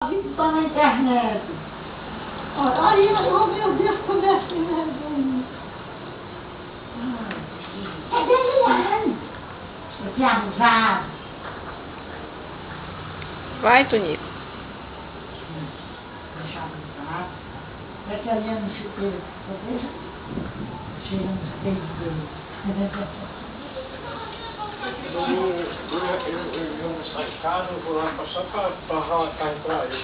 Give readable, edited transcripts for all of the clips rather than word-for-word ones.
vídeo tá na internet. Aí, oh meu Deus, como é assim, né? É dele, eu tinha abusado. Vai, Tonico. Deixa abusado. É que ali no chuteiro, veja. Cheirando os peitos dele. Eu vou sair de casa, eu vou lá passar para arrumar a carne para ele.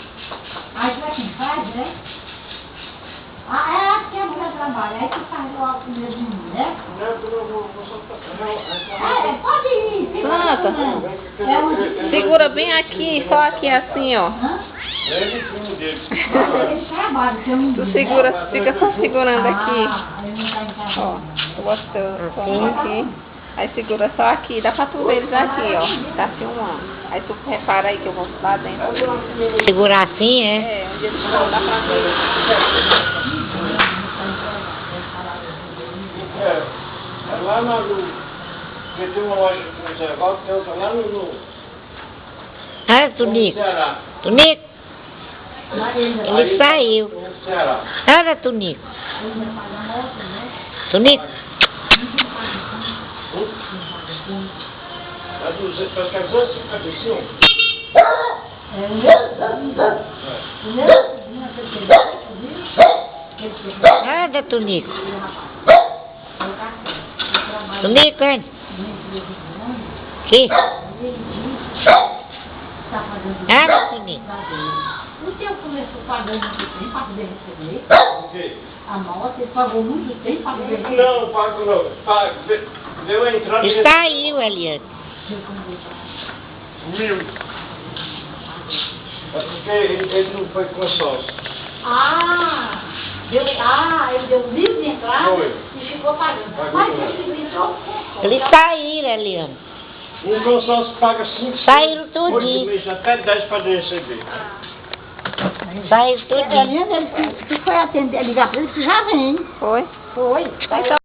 Aí vai quem faz, né? É porque a mulher trabalha, aí tu faz logo o mesmo, né? Não, eu vou só... Pode ir, fica Planta. Segura bem aqui, só aqui assim, ó. É o primo dele. Eles trabalham, tem um Tu segura, fica só segurando aqui. Aí não tá em casa. Ó, tu bota teu pão aqui. Aí segura só aqui, dá pra tu ver eles aqui, ó. Tá filmando. Aí tu repara aí que eu vou lá dentro. Segurar assim, é? É, onde eles vão dar pra ver. É lá no... Porque tem uma loja no Zé Valdo, tem outra lá no Ah, Tonico. Ceará. Tonico, ele saiu. No Ceará. Olha, Tonico. Tonico. É 255. Olha, Tonico. Tonico, hein? Aqui. Olha, Tonico. O teu começou pagando muito tempo para poder receber. O quê? A nota, ele pagou muito tempo para poder receber. Não, pago não. Deu a entrada... Ele saiu, Eliane. 1.000. É porque ele não foi com sócio. Ele deu 1.000 de entrada Foi. e ficou pagando. Pagou Mas também. ele entrou com Eles saíram, Eliane. Um consórcio paga 5, Saíram tudinho. 8 meses, até 10 para receber. Saíram tudo. Eliane, tu foi atender, ligar para ele que já vem. Foi? Foi. Então,